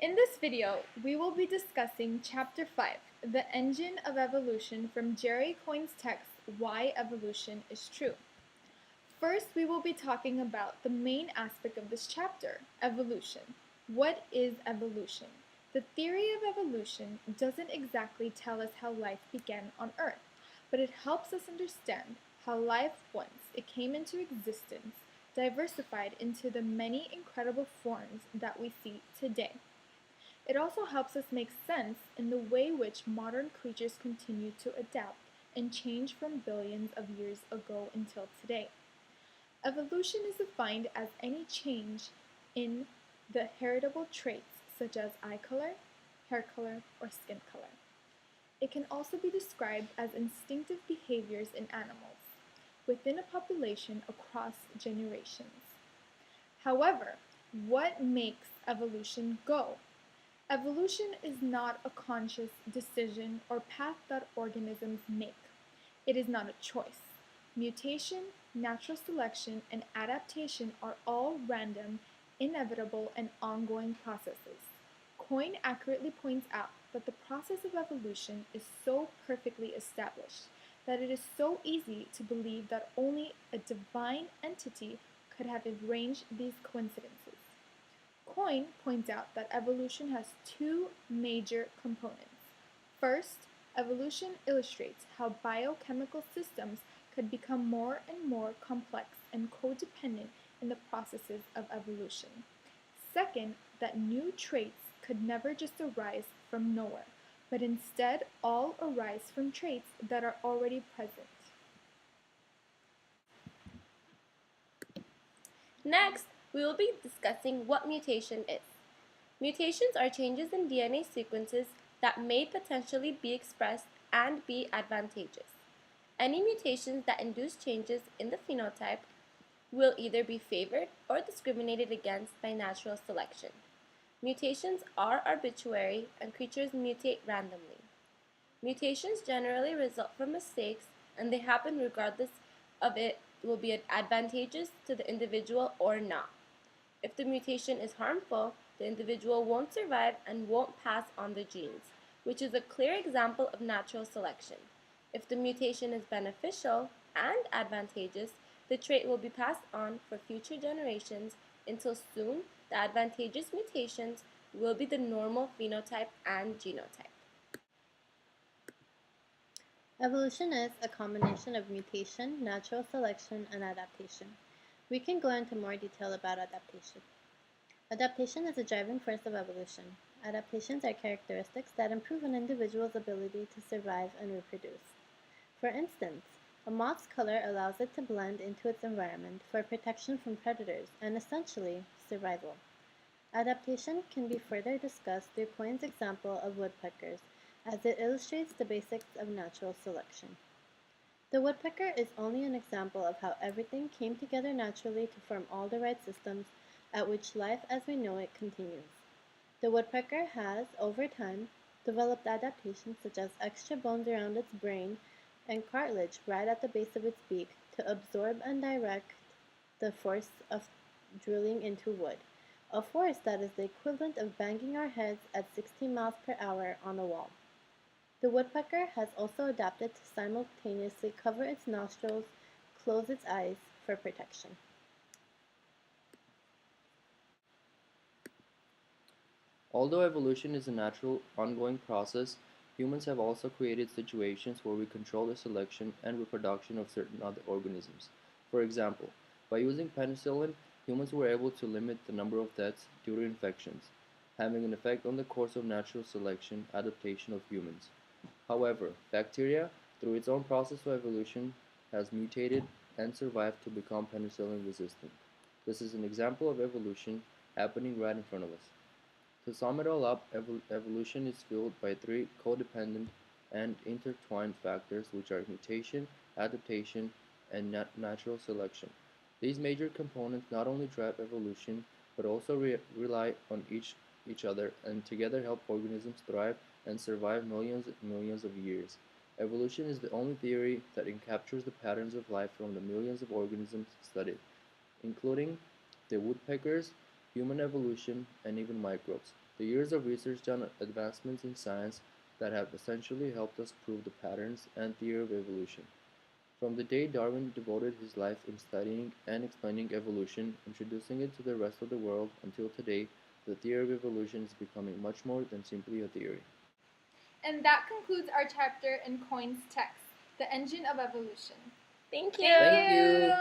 In this video, we will be discussing Chapter 5, The Engine of Evolution from Jerry Coyne's text, Why Evolution is True. First, we will be talking about the main aspect of this chapter, evolution. What is evolution? The theory of evolution doesn't exactly tell us how life began on Earth, but it helps us understand how life, once it came into existence, diversified into the many incredible forms that we see today. It also helps us make sense in the way which modern creatures continue to adapt and change from billions of years ago until today. Evolution is defined as any change in the heritable traits such as eye color, hair color, or skin color. It can also be described as instinctive behaviors in animals within a population across generations. However, what makes evolution go? Evolution is not a conscious decision or path that organisms make. It is not a choice. Mutation, natural selection, and adaptation are all random, inevitable, and ongoing processes. Coyne accurately points out that the process of evolution is so perfectly established that it is so easy to believe that only a divine entity could have arranged these coincidences. Coyne points out that evolution has two major components. First, evolution illustrates how biochemical systems could become more and more complex and codependent in the processes of evolution. Second, that new traits could never just arise from nowhere, but instead all arise from traits that are already present. Next, we will be discussing what mutation is. Mutations are changes in DNA sequences that may potentially be expressed and be advantageous. Any mutations that induce changes in the phenotype will either be favored or discriminated against by natural selection. Mutations are arbitrary and creatures mutate randomly. Mutations generally result from mistakes and they happen regardless of it will be advantageous to the individual or not. If the mutation is harmful, the individual won't survive and won't pass on the genes, which is a clear example of natural selection. If the mutation is beneficial and advantageous, the trait will be passed on for future generations until soon the advantageous mutations will be the normal phenotype and genotype. Evolution is a combination of mutation, natural selection, and adaptation. We can go into more detail about adaptation. Adaptation is a driving force of evolution. Adaptations are characteristics that improve an individual's ability to survive and reproduce. For instance, a moth's color allows it to blend into its environment for protection from predators and essentially survival. Adaptation can be further discussed through Coyne's example of woodpeckers, as it illustrates the basics of natural selection. The woodpecker is only an example of how everything came together naturally to form all the right systems at which life as we know it continues. The woodpecker has, over time, developed adaptations such as extra bones around its brain and cartilage right at the base of its beak to absorb and direct the force of drilling into wood, a force that is the equivalent of banging our heads at 60 miles per hour on a wall. The woodpecker has also adapted to simultaneously cover its nostrils, close its eyes for protection. Although evolution is a natural, ongoing process, humans have also created situations where we control the selection and reproduction of certain other organisms. For example, by using penicillin, humans were able to limit the number of deaths due to infections, having an effect on the course of natural selection adaptation of humans. However, bacteria, through its own process of evolution, has mutated and survived to become penicillin resistant. This is an example of evolution happening right in front of us. To sum it all up, evolution is fueled by three codependent and intertwined factors which are mutation, adaptation, and natural selection. These major components not only drive evolution, but also rely on each other and together help organisms thrive and survive millions and millions of years. Evolution is the only theory that captures the patterns of life from the millions of organisms studied, including the woodpeckers, human evolution, and even microbes. The years of research done on advancements in science that have essentially helped us prove the patterns and theory of evolution. From the day Darwin devoted his life in studying and explaining evolution, introducing it to the rest of the world, until today, the theory of evolution is becoming much more than simply a theory. And that concludes our chapter in Coyne's text, The Engine of Evolution. Thank you. Thank Thank you. you.